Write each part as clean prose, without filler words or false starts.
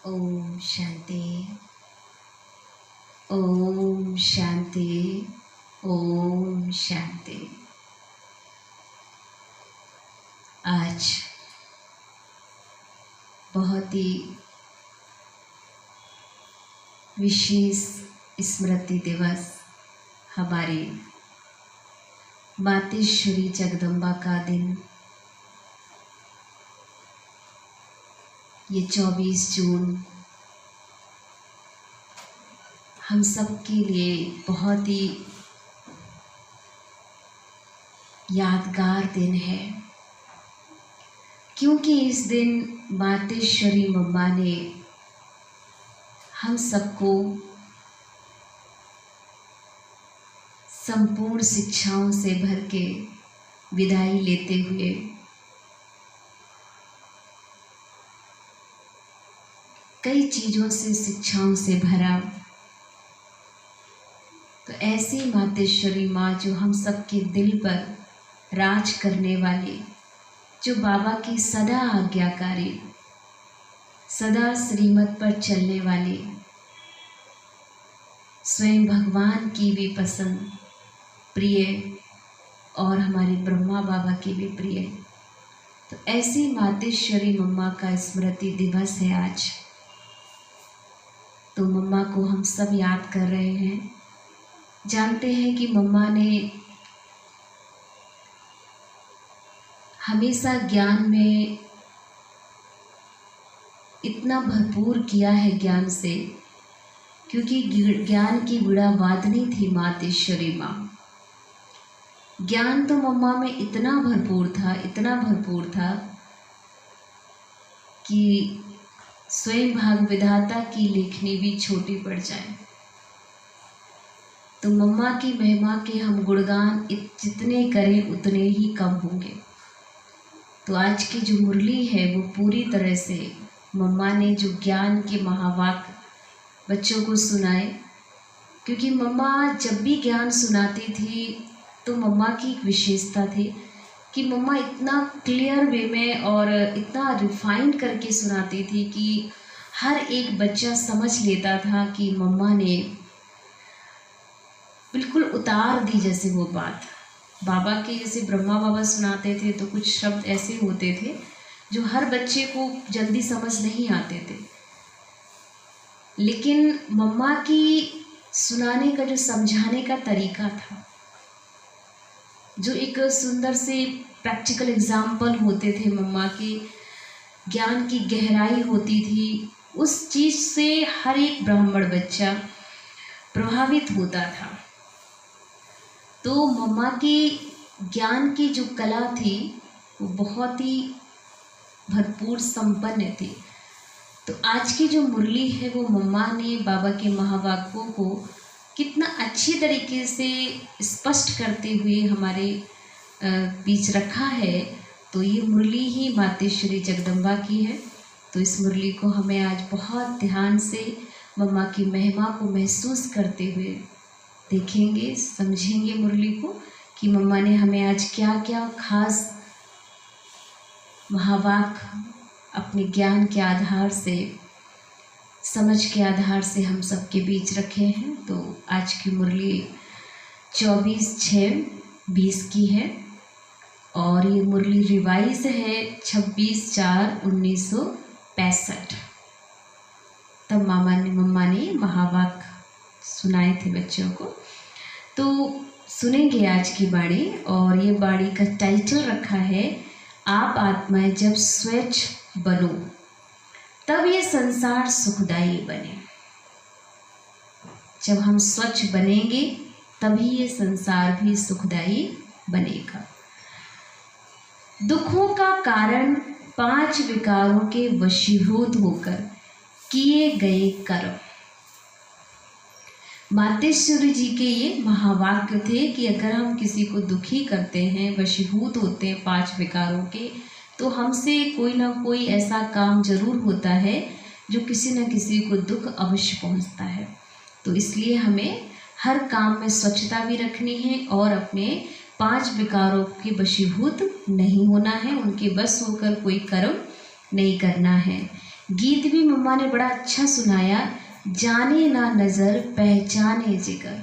ओम शांति। ओम शांति। ओम शांति। आज बहुत ही विशेष स्मृति दिवस, हमारे मातेश्वरी जगदम्बा का दिन। ये 24 जून हम सब के लिए बहुत ही यादगार दिन है, क्योंकि इस दिन मातेश्वरी मम्मा ने हम सबको संपूर्ण शिक्षाओं से भर के विदाई लेते हुए कई चीज़ों से, शिक्षाओं से भरा। तो ऐसी मातेश्वरी माँ जो हम सबके दिल पर राज करने वाली, जो बाबा की सदा आज्ञाकारी, सदा श्रीमत पर चलने वाली, स्वयं भगवान की भी पसंद प्रिय और हमारे ब्रह्मा बाबा की भी प्रिय। तो ऐसी मातेश्वरी मम्मा का स्मृति दिवस है आज। तो मम्मा को हम सब याद कर रहे हैं। जानते हैं कि मम्मा ने हमेशा ज्ञान में इतना भरपूर किया है, ज्ञान से, क्योंकि ज्ञान की वीणा वादनी थी मातेश्वरी माँ। ज्ञान तो मम्मा में इतना भरपूर था, इतना भरपूर था कि स्वयं भाग विधाता की लेखनी भी छोटी पड़ जाए। तो मम्मा की महिमा के हम गुणगान जितने करें उतने ही कम होंगे। तो आज की जो मुरली है वो पूरी तरह से मम्मा ने जो ज्ञान के महावाक्य बच्चों को सुनाए, क्योंकि मम्मा जब भी ज्ञान सुनाती थी तो मम्मा की एक विशेषता थी कि मम्मा इतना क्लियर वे में और इतना रिफाइंड करके सुनाती थी कि हर एक बच्चा समझ लेता था कि मम्मा ने बिल्कुल उतार दी जैसे वो बात। बाबा के जैसे ब्रह्मा बाबा सुनाते थे तो कुछ शब्द ऐसे होते थे जो हर बच्चे को जल्दी समझ नहीं आते थे, लेकिन मम्मा की सुनाने का जो समझाने का तरीका था, जो एक सुंदर से प्रैक्टिकल एग्जाम्पल होते थे मम्मा के, ज्ञान की गहराई होती थी, उस चीज़ से हर एक ब्राह्मण बच्चा प्रभावित होता था। तो मम्मा की ज्ञान की जो कला थी वो बहुत ही भरपूर संपन्न थी। तो आज की जो मुरली है वो मम्मा ने बाबा के महावाक्यों को कितना अच्छी तरीके से स्पष्ट करते हुए हमारे बीच रखा है। तो ये मुरली ही मातेश्वरी जगदम्बा की है। तो इस मुरली को हमें आज बहुत ध्यान से मम्मा की महिमा को महसूस करते हुए देखेंगे, समझेंगे मुरली को कि मम्मा ने हमें आज क्या क्या खास महावाक्य अपने ज्ञान के आधार से, समझ के आधार से हम सबके बीच रखे हैं। तो आज की मुरली 24/6/20 की है और ये मुरली रिवाइज है 26/4/1965। तब मम्मा ने महावाक्य सुनाए थे बच्चों को। तो सुनेंगे आज की बाणी, और ये बाणी का टाइटल रखा है आप आत्माएं जब स्वच्छ बनो तब ये संसार सुखदायी बने। जब हम स्वच्छ बनेंगे तभी ये संसार भी सुखदायी बनेगा। दुखों का कारण 5 विकारों के वशीभूत होकर किए गए कर्म। मातेश्वरी जी के ये महावाक्य थे कि अगर हम किसी को दुखी करते हैं, वशीभूत होते हैं 5 विकारों के, तो हमसे कोई ना कोई ऐसा काम जरूर होता है जो किसी न किसी को दुख अवश्य पहुंचता है। तो इसलिए हमें हर काम में स्वच्छता भी रखनी है और अपने 5 विकारों के वशीभूत नहीं होना है, उनके बस होकर कोई कर्म नहीं करना है। गीत भी मम्मा ने बड़ा अच्छा सुनाया, जाने ना नज़र पहचाने जिगर।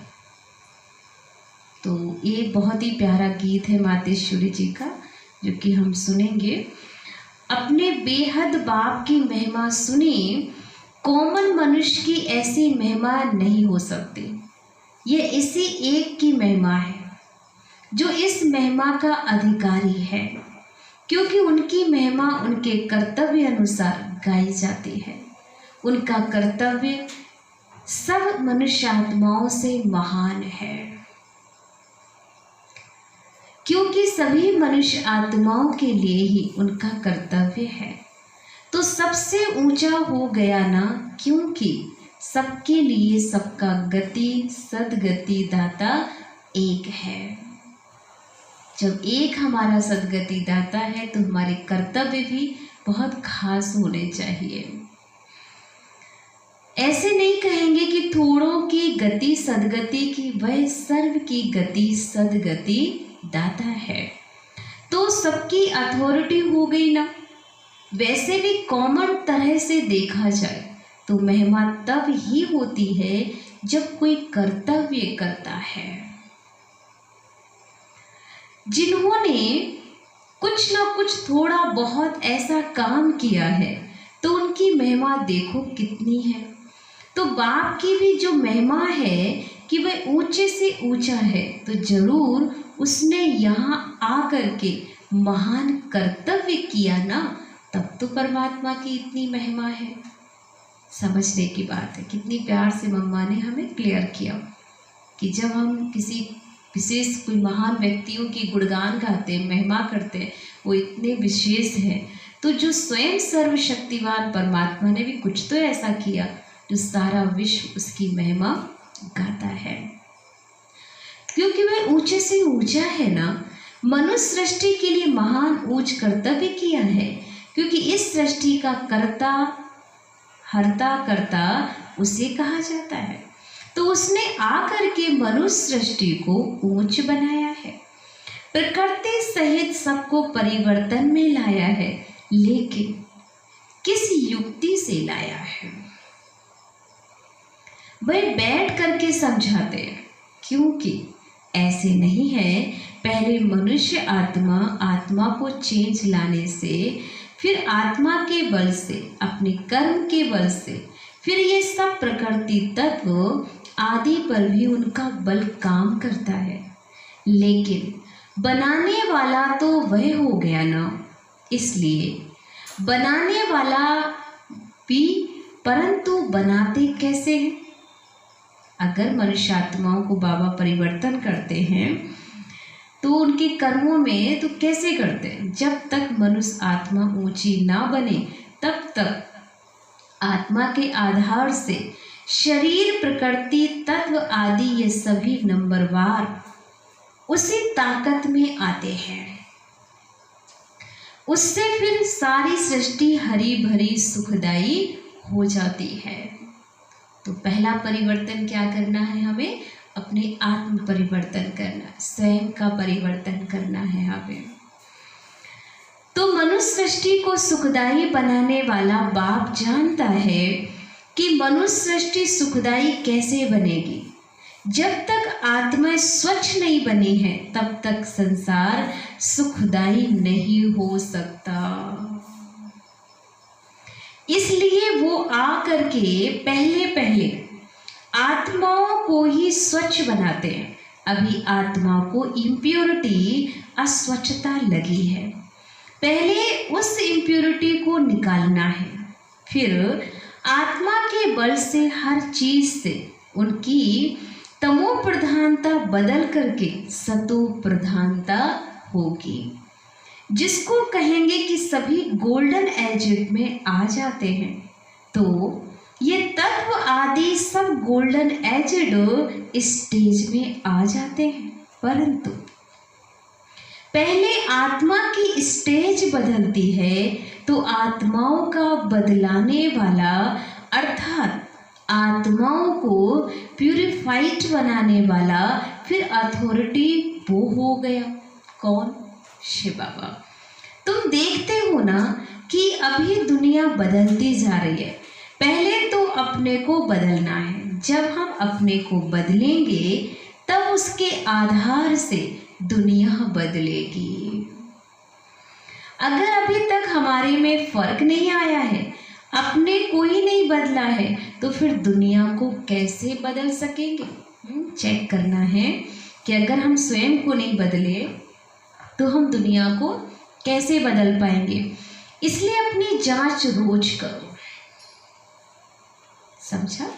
तो ये बहुत ही प्यारा गीत है मातेश्वरी जी का, जो कि हम सुनेंगे। अपने बेहद बाप की महिमा सुनी, कोमल मनुष्य की ऐसी महिमा नहीं हो सकती। ये इसी एक की महिमा है जो इस महिमा का अधिकारी है, क्योंकि उनकी महिमा उनके कर्तव्य अनुसार गाई जाती है। उनका कर्तव्य सब मनुष्य आत्माओं से महान है, क्योंकि सभी मनुष्य आत्माओं के लिए ही उनका कर्तव्य है। तो सबसे ऊंचा हो गया ना, क्योंकि सबके लिए सबका गति सदगति दाता एक है। जब एक हमारा सदगति दाता है तो हमारे कर्तव्य भी बहुत खास होने चाहिए। ऐसे नहीं कहेंगे कि थोड़ों की गति सदगति की, वह सर्व की गति सदगति दाता है। तो सबकी अथॉरिटी हो गई ना। वैसे भी कॉमन तरह से देखा जाए तो महिमा तब ही होती है जब कोई कर्तव्य करता है। जिन्होंने कुछ ना कुछ थोड़ा बहुत ऐसा काम किया है तो उनकी महिमा देखो कितनी है। तो बाप की भी जो महिमा है कि वह ऊंचे से ऊंचा है, तो जरूर उसने यहाँ आकर के महान कर्तव्य किया ना, तब तो परमात्मा की इतनी महिमा है। समझने की बात है। कितनी प्यार से मम्मा ने हमें क्लियर किया कि जब हम किसी विशेष कोई महान व्यक्तियों की गुणगान गाते हैं, महिमा करते हैं, वो इतने विशेष हैं, तो जो स्वयं सर्वशक्तिवान परमात्मा ने भी कुछ तो ऐसा किया जो सारा विश्व उसकी महिमा गाता है, क्योंकि वह ऊंचे से ऊंचा है ना। मनुष्य सृष्टि के लिए महान ऊंच कर्तव्य किया है, क्योंकि इस सृष्टि का कर्ता हरता कर्ता उसे कहा जाता है। तो उसने आकर के मनुष्य सृष्टि को ऊंच बनाया है, प्रकृति सहित सबको परिवर्तन में लाया है, लेकिन किस युक्ति से लाया है वह बैठ करके समझाते हैं। क्योंकि ऐसे नहीं है, पहले मनुष्य आत्मा को चेंज लाने से, फिर आत्मा के बल से, अपने कर्म के बल से, फिर ये सब प्रकृति तत्व आदि पर भी उनका बल काम करता है। लेकिन बनाने वाला तो वह हो गया ना, इसलिए बनाने वाला भी, परंतु बनाते कैसे हैं? अगर मनुष्य आत्माओं को बाबा परिवर्तन करते हैं तो उनके कर्मों में तो कैसे करते हैं? जब तक मनुष्य आत्मा ऊंची ना बने तब तक आत्मा के आधार से शरीर प्रकृति तत्व आदि ये सभी नंबरवार उसी ताकत में आते हैं। उससे फिर सारी सृष्टि हरी भरी सुखदाई हो जाती है। तो पहला परिवर्तन क्या करना है? हमें अपने आत्म परिवर्तन करना, स्वयं का परिवर्तन करना है हमें। तो मनुष्य सृष्टि को सुखदाई बनाने वाला बाप जानता है कि मनुष्य सृष्टि सुखदाई कैसे बनेगी। जब तक आत्मा स्वच्छ नहीं बनी है तब तक संसार सुखदाई नहीं हो सकता। इसलिए वो आकर के पहले आत्माओं को ही स्वच्छ बनाते हैं। अभी आत्मा को इम्प्योरिटी, अस्वच्छता लगी है, पहले उस इम्प्योरिटी को निकालना है, फिर आत्मा के बल से हर चीज से उनकी तमो प्रधानता बदल करके सतो प्रधानता होगी, जिसको कहेंगे कि सभी गोल्डन एज में आ जाते हैं। तो ये तत्व आदि सब गोल्डन एजड स्टेज में आ जाते हैं, परंतु पहले आत्मा की स्टेज बदलती है तो आत्माओं का बदलाने वाला, अर्थात आत्माओं को प्यूरिफाइड बनाने वाला फिर अथॉरिटी वो हो गया। कौन? शिव बाबा। तुम देखते हो ना कि अभी दुनिया बदलती जा रही है। पहले तो अपने को बदलना है। जब हम अपने को बदलेंगे तब उसके आधार से दुनिया बदलेगी। अगर अभी तक हमारे में फर्क नहीं आया है, अपने को ही नहीं बदला है, तो फिर दुनिया को कैसे बदल सकेंगे? चेक करना है कि अगर हम स्वयं को नहीं बदले तो हम दुनिया को कैसे बदल पाएंगे। इसलिए अपनी जांच रोज करो। समझा?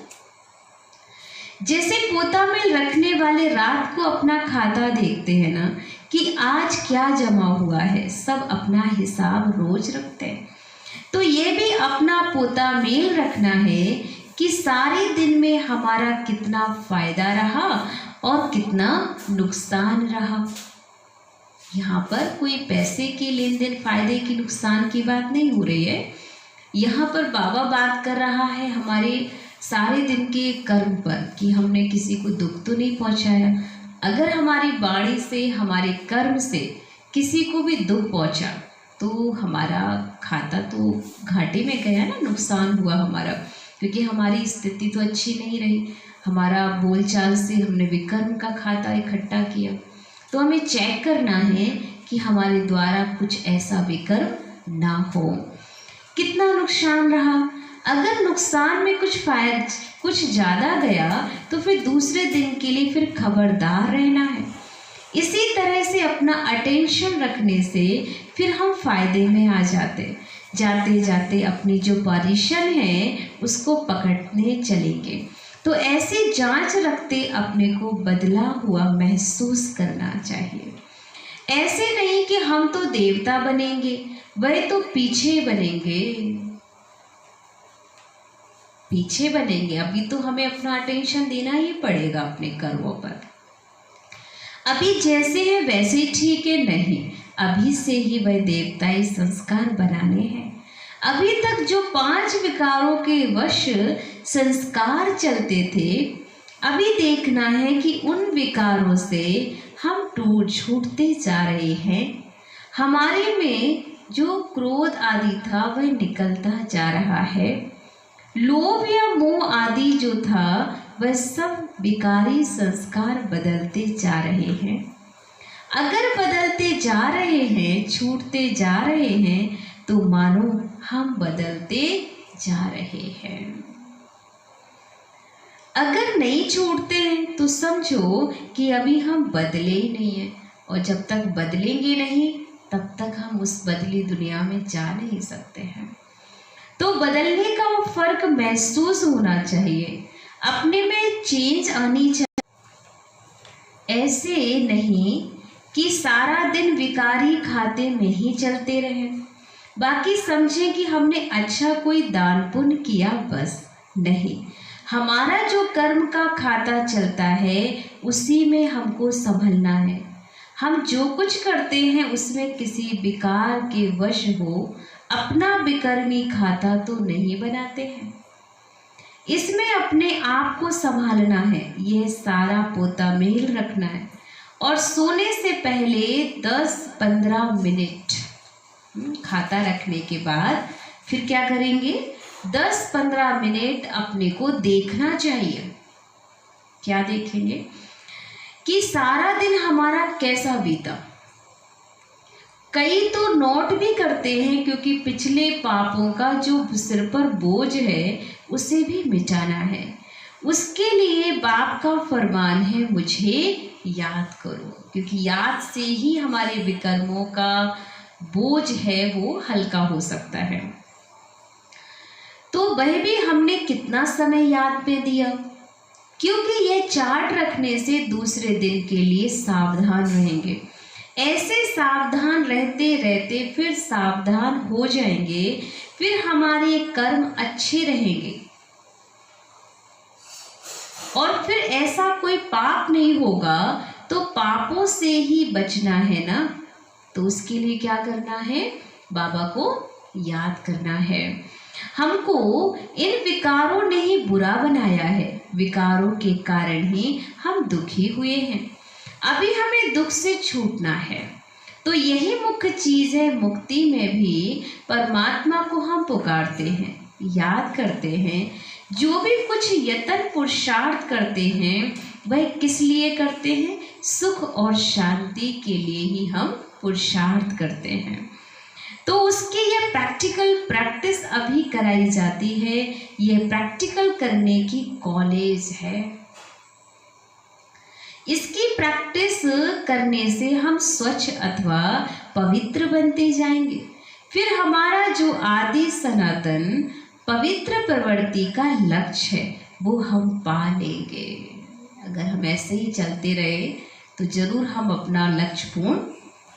जैसे पोता में रखने वाले रात को अपना खाता देखते हैं ना कि आज क्या जमा हुआ है, सब अपना हिसाब रोज रखते हैं। तो ये भी अपना पोता मेल रखना है कि सारे दिन में हमारा कितना फायदा रहा और कितना नुकसान रहा। यहाँ पर कोई पैसे के लेन देन, फायदे की, नुकसान की बात नहीं हो रही है। यहाँ पर बाबा बात कर रहा है हमारे सारे दिन के कर्म पर कि हमने किसी को दुख तो नहीं पहुँचाया। अगर हमारी वाणी से, हमारे कर्म से किसी को भी दुख पहुँचा तो हमारा खाता तो घाटे में गया ना, नुकसान हुआ हमारा, क्योंकि हमारी स्थिति तो अच्छी नहीं रही। हमारा बोलचाल से हमने विकर्म का खाता इकट्ठा किया। तो हमें चेक करना है कि हमारे द्वारा कुछ ऐसा विकर्म ना हो। कितना नुकसान रहा? अगर नुकसान में कुछ ज़्यादा गया तो फिर दूसरे दिन के लिए फिर खबरदार रहना है। इसी तरह से अपना अटेंशन रखने से फिर हम फायदे में आ जाते जाते अपनी जो पोजीशन है उसको पकड़ने चलेंगे। तो ऐसे जांच रखते अपने को बदला हुआ महसूस करना चाहिए। ऐसे नहीं कि हम तो देवता बनेंगे, वह तो पीछे बनेंगे। अभी तो हमें अपना अटेंशन देना ही पड़ेगा अपने कर्मों पर। अभी जैसे है वैसे ठीक है नहीं, अभी से ही वह देवताई संस्कार बनाने हैं। अभी तक जो 5 विकारों के वश संस्कार चलते थे, अभी देखना है कि उन विकारों से हम छूटते जा रहे हैं। हमारे में जो क्रोध आदि था वह निकलता जा रहा है। लोभ या मोह आदि जो था वह सब विकारी संस्कार बदलते जा रहे हैं। अगर बदलते जा रहे हैं, छूटते जा रहे हैं, तो मानो हम बदलते जा रहे हैं। अगर नहीं छूटते हैं तो समझो कि अभी हम बदले ही नहीं हैं, और जब तक बदलेंगे नहीं तब तक हम उस बदली दुनिया में जा नहीं सकते हैं। तो बदलने का वो फर्क महसूस होना चाहिए, अपने में चेंज आनी चाहिए। ऐसे नहीं कि सारा दिन विकारी खाते में ही चलते रहें, बाकी समझें कि हमने अच्छा कोई दान पुण्य किया, बस नहीं। हमारा जो कर्म का खाता चलता है उसी में हमको संभलना है। हम जो कुछ करते हैं उसमें किसी विकार के वश हो अपना विकर्मी खाता तो नहीं बनाते हैं। इसमें अपने आप को संभालना है, यह सारा पोता मेल रखना है। और सोने से पहले 10-15 मिनट खाता रखने के बाद फिर क्या करेंगे? 10-15 मिनट अपने को देखना चाहिए। क्या देखेंगे? कि सारा दिन हमारा कैसा बीता। कई तो नोट भी करते हैं, क्योंकि पिछले पापों का जो सिर पर बोझ है उसे भी मिटाना है। उसके लिए बाप का फरमान है, मुझे याद करो, क्योंकि याद से ही हमारे विकर्मों का बोझ है वो हल्का हो सकता है। तो वह भी हमने कितना समय याद में दिया, क्योंकि यह चार्ट रखने से दूसरे दिन के लिए सावधान रहेंगे। ऐसे सावधान रहते रहते फिर सावधान हो जाएंगे, फिर हमारे कर्म अच्छे रहेंगे और फिर ऐसा कोई पाप नहीं होगा। तो पापों से ही बचना है ना, तो उसके लिए क्या करना है? बाबा को याद करना है। हमको इन विकारों ने ही बुरा बनाया है, विकारों के कारण ही हम दुखी हुए हैं। अभी हमें दुख से छूटना है। तो यही मुख्य चीज़ है। मुक्ति में भी परमात्मा को हम पुकारते हैं, याद करते हैं। जो भी कुछ यत्न पुरुषार्थ करते हैं वह किस लिए करते हैं? सुख और शांति के लिए ही हम पुरुषार्थ करते हैं। तो उसकी यह प्रैक्टिकल प्रैक्टिस अभी कराई जाती है। यह प्रैक्टिकल करने की कॉलेज है। इसकी प्रैक्टिस करने से हम स्वच्छ अथवा पवित्र बनते जाएंगे। फिर हमारा जो आदि सनातन पवित्र प्रवृत्ति का लक्ष्य है वो हम पा लेंगे। अगर हम ऐसे ही चलते रहे तो जरूर हम अपना लक्ष्य पूर्ण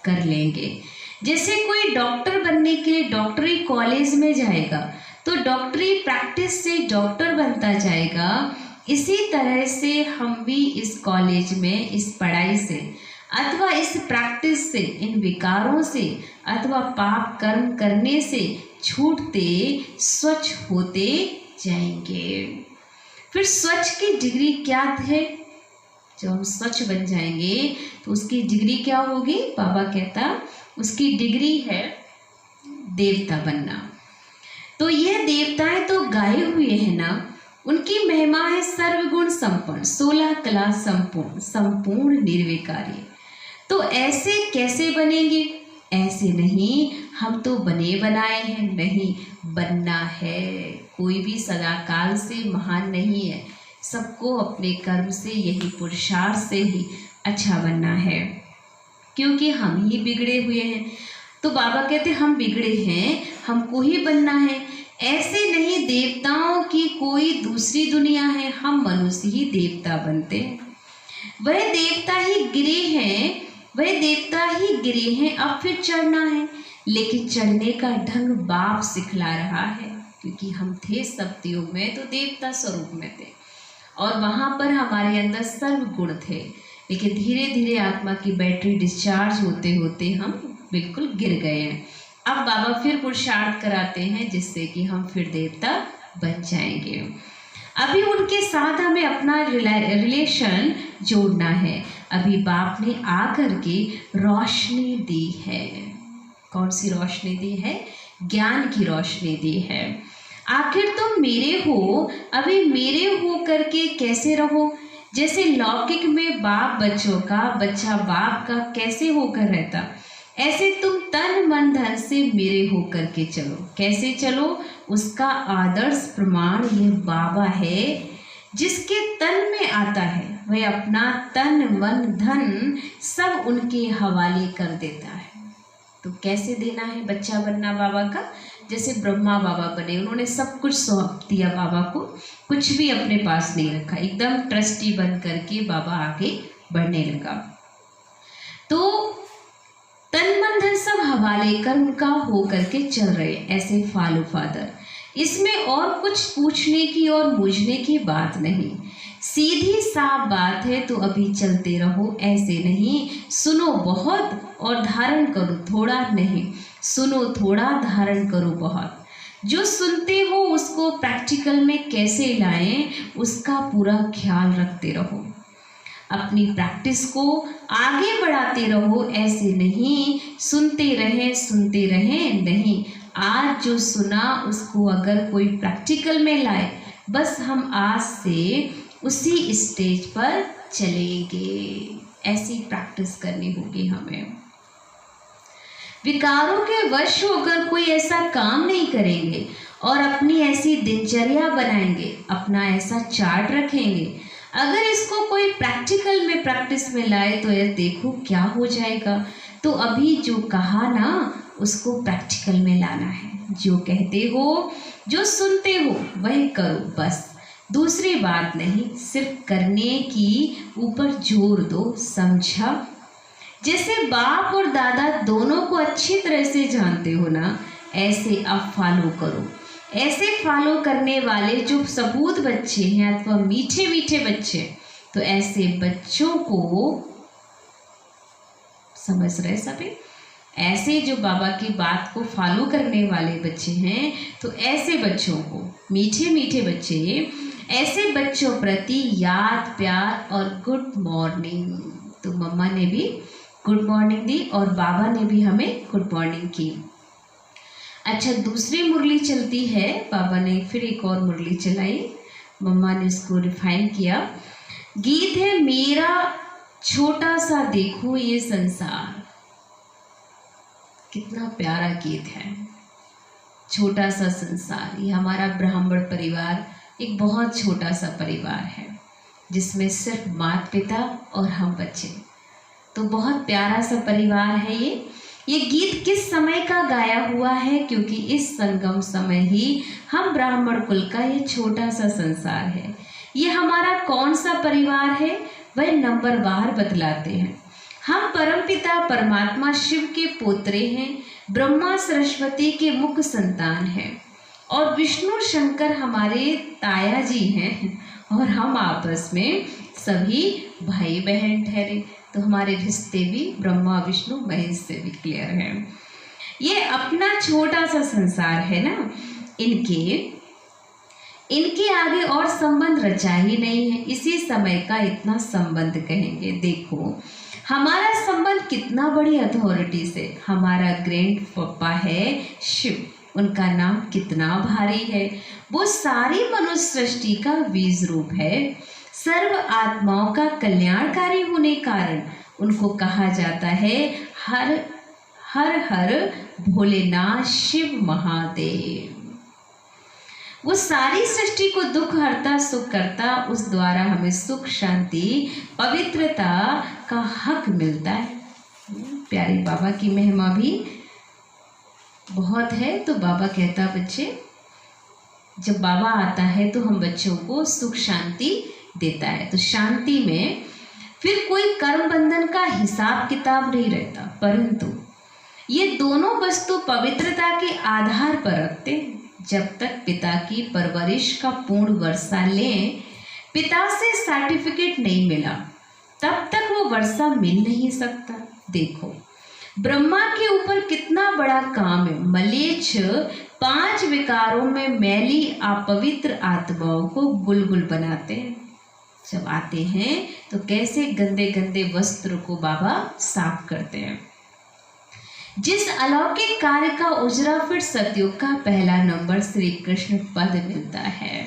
कर लेंगे। जैसे कोई डॉक्टर बनने के लिए डॉक्टरी कॉलेज में जाएगा तो डॉक्टरी प्रैक्टिस से डॉक्टर बनता जाएगा। इसी तरह से हम भी इस कॉलेज में इस पढ़ाई से अथवा इस प्रैक्टिस से, इन विकारों से अथवा पाप कर्म करने से छूटते स्वच्छ होते जाएंगे। फिर स्वच्छ की डिग्री क्या है? जब हम स्वच्छ बन जाएंगे तो उसकी डिग्री क्या होगी? बाबा कहता उसकी डिग्री है देवता बनना। तो यह देवताएं तो गाए हुए हैं ना, उनकी महिमा है सर्वगुण संपन्न, 16 कला संपूर्ण, संपूर्ण निर्विकारी। तो ऐसे कैसे बनेंगे? ऐसे नहीं, हम तो बने बनाए हैं, नहीं बनना है। कोई भी सदाकाल से महान नहीं है। सबको अपने कर्म से, यही पुरुषार्थ से ही अच्छा बनना है, क्योंकि हम ही बिगड़े हुए हैं। तो बाबा कहते हम बिगड़े हैं, हमको ही बनना है। ऐसे नहीं देवताओं की कोई दूसरी दुनिया है, हम मनुष्य ही देवता बनते हैं। वह देवता ही गिरे हैं, वह देवता ही गिरे हैं, अब फिर चढ़ना है। लेकिन चढ़ने का ढंग बाप सिखला रहा है, क्योंकि हम थे सप्तयुग में तो देवता स्वरूप में थे और वहाँ पर हमारे अंदर सर्व गुण थे। लेकिन धीरे धीरे आत्मा की बैटरी डिस्चार्ज होते होते हम बिल्कुल गिर गए हैं। अब बाबा फिर पुरुषार्थ कराते हैं जिससे कि हम फिर देवता बन जाएंगे। अभी उनके साथ हमें अपना रिलेशन जोड़ना है। अभी बाप ने आकर के रोशनी दी है। कौन सी रोशनी दी है? ज्ञान की रोशनी दी है। आखिर तुम मेरे हो, अभी मेरे हो करके कैसे रहो? जैसे लौकिक में बाप बच्चों का, बच्चा बाप का कैसे होकर रहता, ऐसे तुम तन मन धन से मेरे होकर के चलो। कैसे चलो? उसका आदर्श प्रमाण ये बाबा है। जिसके तन में आता है वह अपना तन मन धन सब उनके हवाले कर देता है। तो कैसे देना है बच्चा बनना बाबा का? जैसे ब्रह्मा बाबा बने, उन्होंने सब कुछ सौंप दिया बाबा को, कुछ भी अपने पास नहीं रखा, एकदम ट्रस्टी बन करके बाबा आगे बढ़ने लगा। तो तन मन धन सब हवाले कर्म का हो करके चल रहे, ऐसे फॉलो फादर। इसमें और कुछ पूछने की और बूझने की बात नहीं, सीधी साफ बात है। तो अभी चलते रहो, ऐसे नहीं सुनो बहुत और धारण करो थोड़ा, नहीं सुनो थोड़ा धारण करो बहुत। जो सुनते हो उसको प्रैक्टिकल में कैसे लाएं उसका पूरा ख्याल रखते रहो। अपनी प्रैक्टिस को आगे बढ़ाते रहो, ऐसे नहीं सुनते रहें नहीं। आज जो सुना उसको अगर कोई प्रैक्टिकल में लाए, बस हम आज से उसी स्टेज पर चलेंगे। ऐसी प्रैक्टिस करनी होगी हमें। विकारों के वश होकर कोई ऐसा काम नहीं करेंगे और अपनी ऐसी दिनचर्या बनाएंगे, अपना ऐसा चार्ट रखेंगे। अगर इसको कोई प्रैक्टिकल में प्रैक्टिस में लाए तो यार देखो क्या हो जाएगा। तो अभी जो कहा ना उसको प्रैक्टिकल में लाना है। जो कहते हो, जो सुनते हो वही करो, बस दूसरी बात नहीं, सिर्फ करने की ऊपर जोर दो, समझा? जैसे बाप और दादा दोनों को अच्छी तरह से जानते हो ना, ऐसे अब फॉलो करो। ऐसे फॉलो करने वाले जो सबूत बच्चे हैं अथवा मीठे मीठे बच्चे, तो ऐसे बच्चों को समझ रहे सभी, ऐसे जो बाबा की बात को फॉलो करने वाले बच्चे हैं, तो ऐसे बच्चों को, मीठे मीठे बच्चे, ऐसे बच्चों प्रति याद प्यार और गुड मॉर्निंग। तो मम्मा ने भी गुड मॉर्निंग दी और बाबा ने भी हमें गुड मॉर्निंग की। अच्छा, दूसरी मुरली चलती है, बाबा ने फिर एक और मुरली चलाई, मम्मा ने इसको रिफाइन किया। गीत है मेरा छोटा सा देखो ये संसार। कितना प्यारा गीत है, छोटा सा संसार। ये हमारा ब्राह्मण परिवार एक बहुत छोटा सा परिवार है जिसमें सिर्फ माता पिता और हम बच्चे, तो बहुत प्यारा सा परिवार है ये गीत किस समय का गाया हुआ है? क्योंकि इस संगम समय ही हम ब्राह्मण कुल का ये छोटा सा संसार है। ये हमारा कौन सा परिवार है वह नंबरवार बतलाते हैं। हम परमपिता परमात्मा शिव के पोत्रे हैं, ब्रह्मा सरस्वती के मुख्य संतान हैं और विष्णु शंकर हमारे ताया जी हैं और हम आपस में सभी भाई बहन ठहरे। तो हमारे रिश्ते भी ब्रह्मा विष्णु महेश से भी क्लियर हैं। ये अपना छोटा सा संसार है ना, इनके आगे और संबंध रचा ही नहीं है। इसी समय का इतना संबंध कहेंगे। देखो हमारा संबंध कितना बड़ी अथॉरिटी से, हमारा ग्रैंड पप्पा है शिव, उनका नाम कितना भारी है। वो सारी मनुष्य सृष्टि का बीज रूप है। सर्व आत्माओं का कल्याणकारी होने कारण उनको कहा जाता है हर हर हर भोलेनाथ शिव महादेव। वो सारी सृष्टि को दुख हरता सुख करता, उस द्वारा हमें सुख शांति पवित्रता का हक मिलता है। प्यारे बाबा की महिमा भी बहुत है। तो बाबा कहता बच्चे, जब बाबा आता है तो हम बच्चों को सुख शांति देता है। तो शांति में फिर कोई कर्म बंधन का हिसाब किताब नहीं रहता, परंतु ये दोनों वस्तु पवित्रता के आधार पर रखते हैं। जब तक पिता की परवरिश का पूर्ण वर्षा लें, पिता से सर्टिफिकेट नहीं मिला तब तक वो वर्षा मिल नहीं सकता। देखो ब्रह्मा के ऊपर कितना बड़ा काम है। मलेच्छ 5 विकारों में मैली अपवित्र आत्माओं को गुलगुल बनाते हैं। जब आते हैं तो कैसे गंदे गंदे वस्त्र को बाबा साफ करते हैं। जिस अलौकिक कार्य का उजरा फिर सतयुग का पहला नंबर श्री कृष्ण पद मिलता है।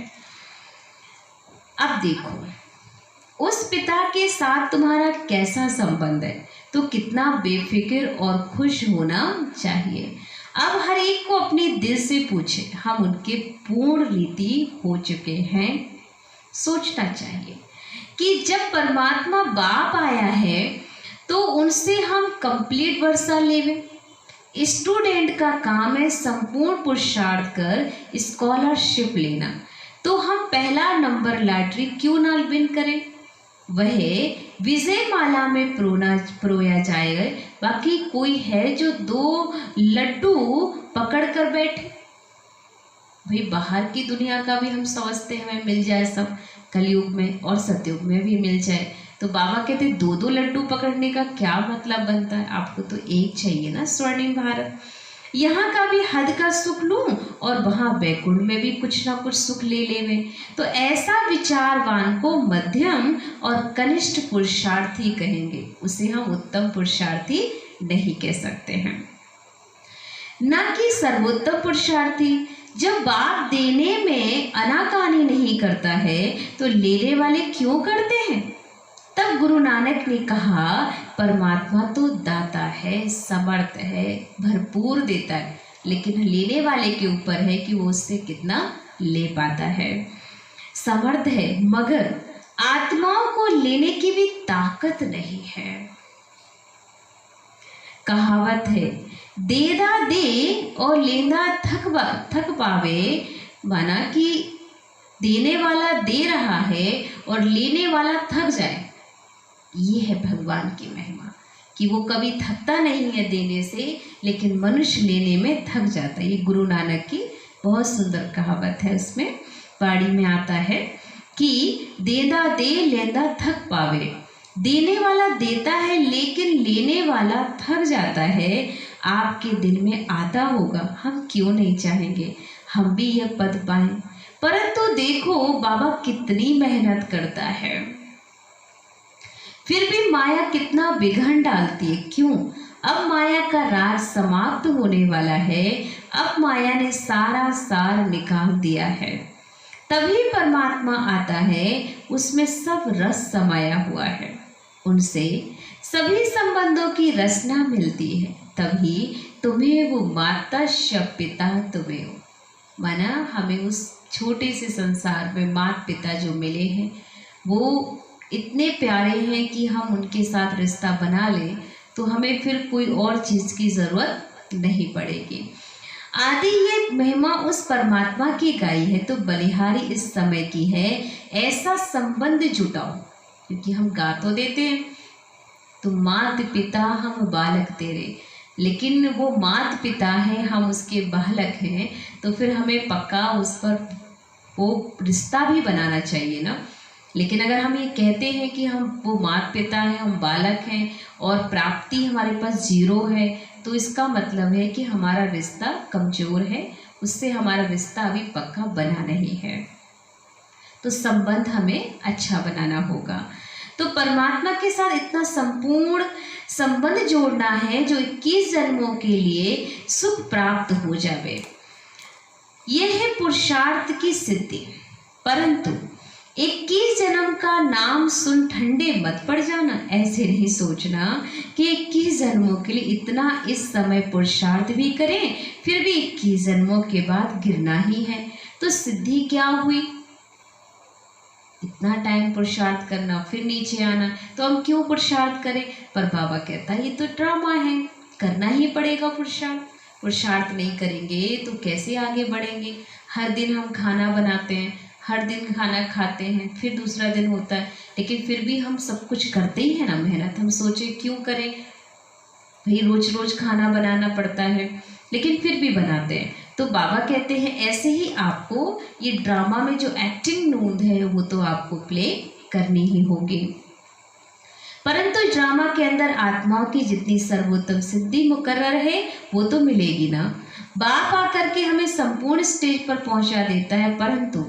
अब देखो उस पिता के साथ तुम्हारा कैसा संबंध है, तो कितना बेफिक्र और खुश होना चाहिए। अब हर एक को अपने दिल से पूछे, हम उनके पूर्ण रीति हो चुके हैं। सोचना चाहिए कि जब परमात्मा बाप आया है तो उनसे हम कंप्लीट वर्षा लेवे। स्टूडेंट का काम है संपूर्ण पुरुषार्थ कर स्कॉलरशिप लेना, तो हम पहला नंबर लॉटरी क्यों ना विन करें। वह विजय माला में परोया जाएगा। बाकी कोई है जो 2 लड्डू पकड़ कर बैठे। भाई बाहर की दुनिया का भी हम समझते हैं हमें मिल जाए सब, कलयुग में और सतयुग में भी मिल जाए। तो बाबा कहते 2-2 लड्डू पकड़ने का क्या मतलब बनता है, आपको तो एक चाहिए ना स्वर्णिम भारत। यहाँ का भी हद का सुख लूँ और वहाँ बैकुंठ में भी कुछ ना कुछ सुख ले लेवे। तो ऐसा विचारवान को मध्यम और कनिष्ठ पुरुषार्थी कहेंगे, उसे हम उत्तम पुरुषार्थी नहीं कह सकते हैं, न कि सर्वोत्तम पुरुषार्थी। जब बाप देने में अनाकानी नहीं करता है तो लेने वाले क्यों करते हैं। तब गुरु नानक ने कहा परमात्मा तो दाता है, समर्थ है, भरपूर देता है, लेकिन लेने वाले के ऊपर है कि वो उससे कितना ले पाता है। समर्थ है मगर आत्माओं को लेने की भी ताकत नहीं है। कहावत है देदा दे और लेना थक पावे, माना कि देने वाला दे रहा है और लेने वाला थक जाए। ये है भगवान की महिमा कि वो कभी थकता नहीं है देने से, लेकिन मनुष्य लेने में थक जाता है। ये गुरु नानक की बहुत सुंदर कहावत है। उसमें बाड़ी में आता है कि देदा दे लेंदा थक पावे। देने वाला देता है लेकिन लेने वाला थक जाता है। आपके दिल में आता होगा, हम क्यों नहीं चाहेंगे हम भी यह पद पाएं। परंतु देखो बाबा कितनी मेहनत करता है। फिर भी माया कितना बिघड़ डालती है। क्यों? अब माया का राज समाप्त होने वाला है। अब माया ने सारा सार निकाल दिया है। तभी परमात्मा आता है, उसमें सब रस समाया हुआ है। उनसे सभी संबंधों की रचना मिलती है। तभी तुम्हें वो माता शब पिता तुम्हें हो। माना हमें उस छोटे से संसार में माता पिता जो मिले हैं वो इतने प्यारे हैं कि हम उनके साथ रिश्ता बना लें तो हमें फिर कोई और चीज़ की ज़रूरत नहीं पड़ेगी। आदि ये महिमा उस परमात्मा की गाई है, तो बलिहारी इस समय की है। ऐसा संबंध जुटाओ, क्योंकि हम गा तो देते हैं तो मात पिता हम बालक तेरे, लेकिन वो मात पिता है, हम उसके बालक हैं, तो फिर हमें पक्का उस पर वो रिश्ता भी बनाना चाहिए ना। लेकिन अगर हम ये कहते हैं कि हम वो माता पिता हैं, हम बालक हैं और प्राप्ति हमारे पास जीरो है, तो इसका मतलब है कि हमारा रिश्ता कमज़ोर है, उससे हमारा रिश्ता अभी पक्का बना नहीं है। तो संबंध हमें अच्छा बनाना होगा। तो परमात्मा के साथ इतना संपूर्ण संबंध जोड़ना है जो 21 जन्मों के लिए सुख प्राप्त हो जावे। यह है पुरुषार्थ की सिद्धि। परंतु 21 जन्म का नाम सुन ठंडे मत पड़ जाना। ऐसे नहीं सोचना कि 21 जन्मों के लिए इतना इस समय पुरुषार्थ भी करें, फिर भी 21 जन्मों के बाद गिरना ही है, तो सिद्धि क्या हुई? इतना टाइम पुरुषार्थ करना फिर नीचे आना, तो हम क्यों पुरुषार्थ करें? पर बाबा कहता है ये तो ड्रामा है, करना ही पड़ेगा पुरुषार्थ। पुरुषार्थ नहीं करेंगे तो कैसे आगे बढ़ेंगे? हर दिन हम खाना बनाते हैं, हर दिन खाना खाते हैं, फिर दूसरा दिन होता है, लेकिन फिर भी हम सब कुछ करते ही है ना मेहनत। हम सोचे क्यों करें भाई, रोज रोज खाना बनाना पड़ता है, लेकिन फिर भी बनाते हैं। तो बाबा कहते हैं ऐसे ही आपको ये ड्रामा में जो एक्टिंग नूंद है वो तो आपको प्ले करनी ही होगी। परंतु ड्रामा के अंदर आत्माओं की जितनी सर्वोत्तम सिद्धि मुकर्रर है वो तो मिलेगी ना। बाप आकर के हमें संपूर्ण स्टेज पर पहुंचा देता है, परंतु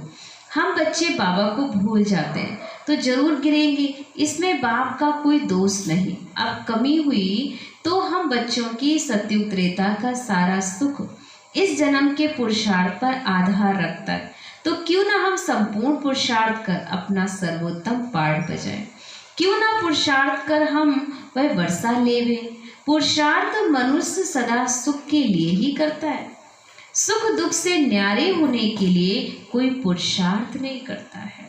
हम बच्चे बाबा को भूल जाते हैं तो जरूर गिरेंगे। इसमें बाप का कोई दोष नहीं। अब कमी हुई तो हम बच्चों की सत्युग त्रेता का सारा सुख इस जन्म के पुरुषार्थ पर आधार रखता है, तो क्यों ना हम संपूर्ण पुरुषार्थ कर अपना सर्वोत्तम पाठ बजाएं। क्यों ना पुरुषार्थ कर हम वह वर्षा लेवे। पुरुषार्थ मनुष्य सदा सुख के लिए ही करता है, सुख दुख से न्यारे होने के लिए कोई पुरुषार्थ नहीं करता है।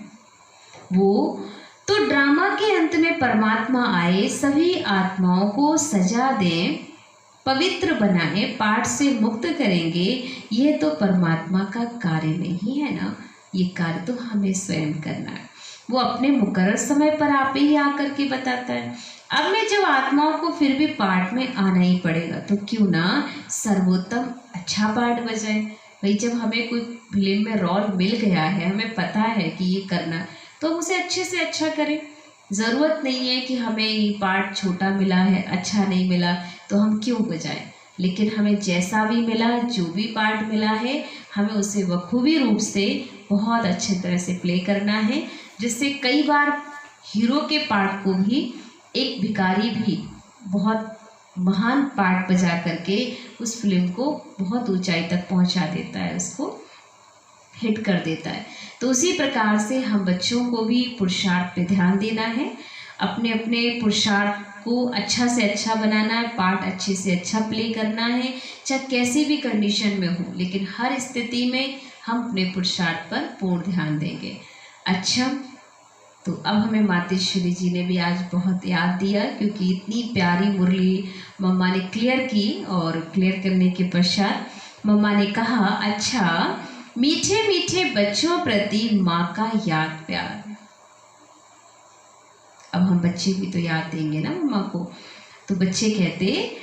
वो तो ड्रामा के अंत में परमात्मा आए, सभी आत्माओं को सजा दें, पवित्र बनाए, पाठ से मुक्त करेंगे। यह तो परमात्मा का कार्य नहीं है ना, ये कार्य तो हमें स्वयं करना है। वो अपने मुकर्रर समय पर आप ही आकर के बताता है। अब में जब आत्माओं को फिर भी पाठ में आना ही पड़ेगा, तो क्यों ना सर्वोत्तम अच्छा पाठ बजाए। भाई जब हमें कोई फिल्म में रोल मिल गया है, हमें पता है कि ये करना, तो उसे अच्छे से अच्छा करें। ज़रूरत नहीं है कि हमें ये पार्ट छोटा मिला है, अच्छा नहीं मिला तो हम क्यों बजाएं। लेकिन हमें जैसा भी मिला, जो भी पार्ट मिला है, हमें उसे बखूबी रूप से बहुत अच्छे तरह से प्ले करना है, जिससे कई बार हीरो के पार्ट को भी एक भिखारी भी बहुत महान पार्ट बजा करके उस फिल्म को बहुत ऊंचाई तक पहुंचा देता है, उसको हिट कर देता है। तो उसी प्रकार से हम बच्चों को भी पुरुषार्थ पे ध्यान देना है, अपने अपने पुरुषार्थ को अच्छा से अच्छा बनाना है, पार्ट अच्छे से अच्छा प्ले करना है, चाहे कैसी भी कंडीशन में हो, लेकिन हर स्थिति में हम अपने पुरुषार्थ पर पूर्ण ध्यान देंगे। अच्छा, तो अब हमें मातेश्वरी जी ने भी आज बहुत याद दिया, क्योंकि इतनी प्यारी मुरली मम्मा ने क्लियर की, और क्लियर करने के पश्चात मम्मा ने कहा, अच्छा मीठे मीठे बच्चों प्रति माँ का याद प्यार। अब हम बच्चे भी तो याद देंगे ना मम्मा को, तो बच्चे कहते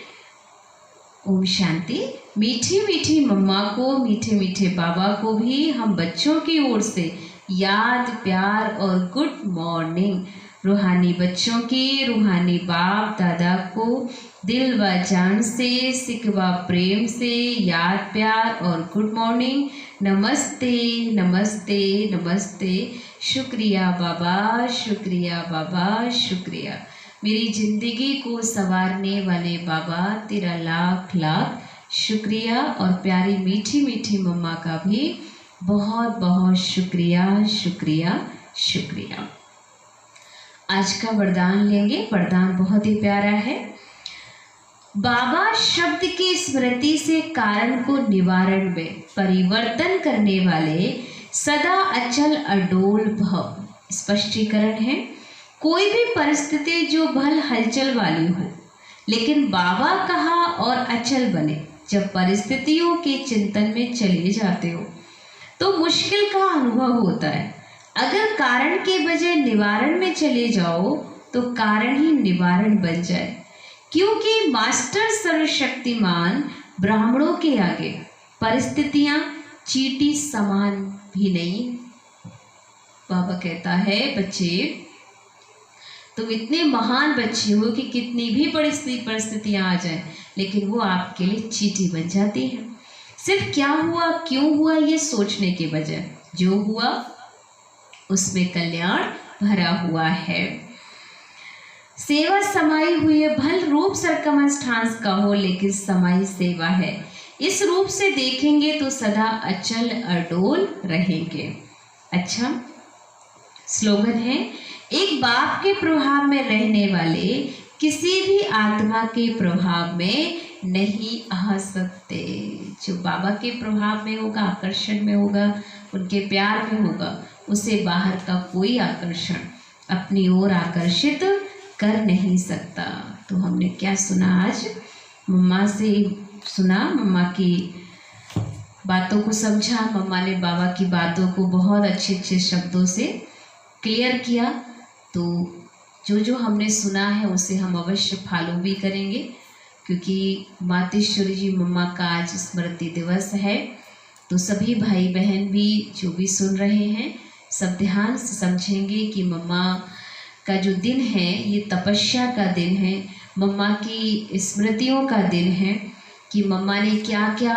ओम शांति, मीठी मीठी मम्मा को, मीठे मीठे बाबा को भी हम बच्चों की ओर से याद प्यार और गुड मॉर्निंग। रूहानी बच्चों की रूहानी बाप दादा को दिल व जान से सिकवा प्रेम से याद प्यार और गुड मॉर्निंग। नमस्ते नमस्ते नमस्ते। शुक्रिया बाबा, शुक्रिया बाबा, शुक्रिया। मेरी ज़िंदगी को संवारने वाले बाबा, तेरा लाख लाख शुक्रिया। और प्यारी मीठी मीठी मम्मा का भी बहुत बहुत शुक्रिया शुक्रिया शुक्रिया। आज का वरदान लेंगे। वरदान बहुत ही प्यारा है। बाबा शब्द की स्मृति से कारण को निवारण में परिवर्तन करने वाले, सदा अचल अडोल भव। स्पष्टीकरण है, कोई भी परिस्थिति जो भल हलचल वाली हो, लेकिन बाबा कहा और अचल बने। जब परिस्थितियों के चिंतन में चले जाते हो तो मुश्किल का अनुभव होता है। अगर कारण के बजाय निवारण में चले जाओ तो कारण ही निवारण बन जाए, क्योंकि मास्टर सर्वशक्तिमान ब्राह्मणों के आगे परिस्थितियां चींटी समान भी नहीं। बाबा कहता है, बच्चे तुम इतने महान बच्चे हो कि कितनी भी परिस्थितियां आ जाएं, लेकिन वो आपके लिए चींटी बन जाती है। सिर्फ क्या हुआ क्यों हुआ ये सोचने के बजाय जो हुआ उसमें कल्याण भरा हुआ है। सेवा समाई हुई है, भल रूप सरकमस्टांस का हो, लेकिन समाई सेवा है। इस रूप से देखेंगे तो सदा अचल अडोल रहेंगे। अच्छा, स्लोगन है, एक बाप के प्रभाव में रहने वाले किसी भी आत्मा के प्रभाव में नहीं आ सकते। जो बाबा के प्रभाव में होगा, आकर्षण में होगा, उनके प्यार में होगा, उसे बाहर का कोई आकर्षण अपनी ओर आकर्षित कर नहीं सकता। तो हमने क्या सुना आज? मम्मा से सुना, मम्मा की बातों को समझा। मम्मा ने बाबा की बातों को बहुत अच्छे अच्छे शब्दों से क्लियर किया। तो जो जो हमने सुना है उसे हम अवश्य फॉलो भी करेंगे, क्योंकि मातेश्वरी जी मम्मा का आज स्मृति दिवस है। तो सभी भाई बहन भी जो भी सुन रहे हैं सब ध्यान से समझेंगे कि मम्मा का जो दिन है ये तपस्या का दिन है, मम्मा की स्मृतियों का दिन है कि मम्मा ने क्या क्या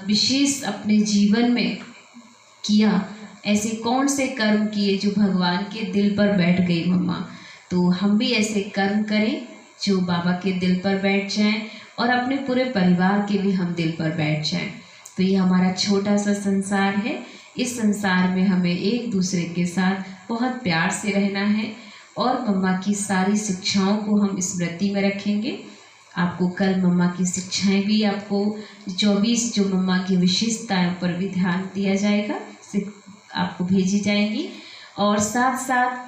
विशेष अपने जीवन में किया, ऐसे कौन से कर्म किए जो भगवान के दिल पर बैठ गई मम्मा। तो हम भी ऐसे कर्म करें जो बाबा के दिल पर बैठ जाएं और अपने पूरे परिवार के भी हम दिल पर बैठ जाएं। तो ये हमारा छोटा सा संसार है। इस संसार में हमें एक दूसरे के साथ बहुत प्यार से रहना है और मम्मा की सारी शिक्षाओं को हम स्मृति में रखेंगे। आपको कल मम्मा की शिक्षाएं भी आपको 24 जो मम्मा की विशेषताओं पर भी ध्यान दिया जाएगा, आपको भेजी जाएंगी। और साथ साथ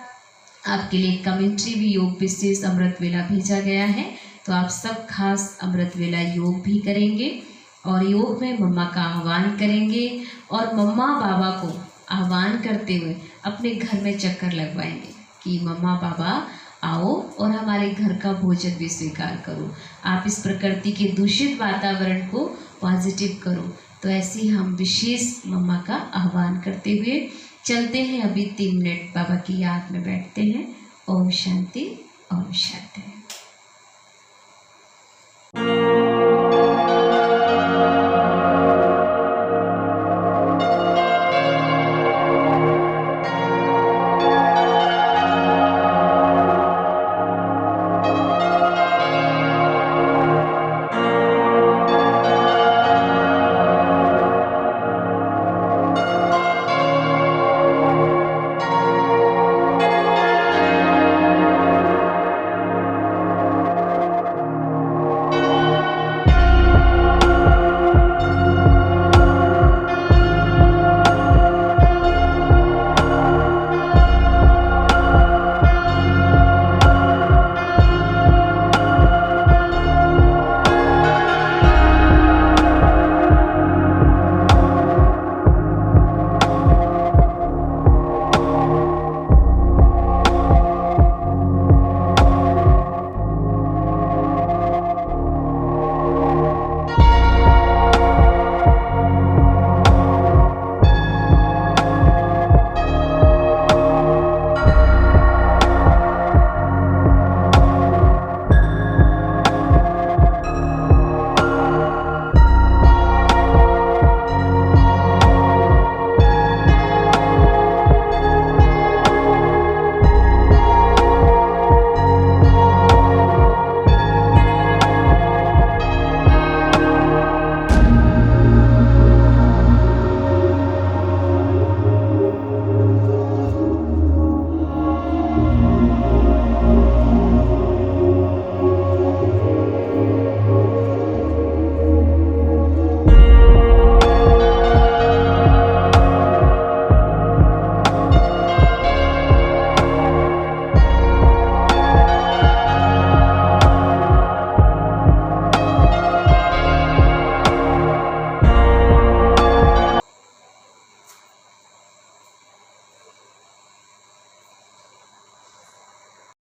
आपके लिए कमेंट्री भी योग विशेष अमृत वेला भेजा गया है। तो आप सब खास अमृत वेला योग भी करेंगे और योग में मम्मा का आह्वान करेंगे और मम्मा बाबा को आह्वान करते हुए अपने घर में चक्कर लगवाएंगे कि मम्मा बाबा आओ और हमारे घर का भोजन भी स्वीकार करो। आप इस प्रकृति के दूषित वातावरण को पॉजिटिव करो। तो ऐसे ही हम विशेष मम्मा का आह्वान करते हुए चलते हैं। अभी 3 मिनट बाबा की याद में बैठते हैं। ओम शांति, ओम शांति।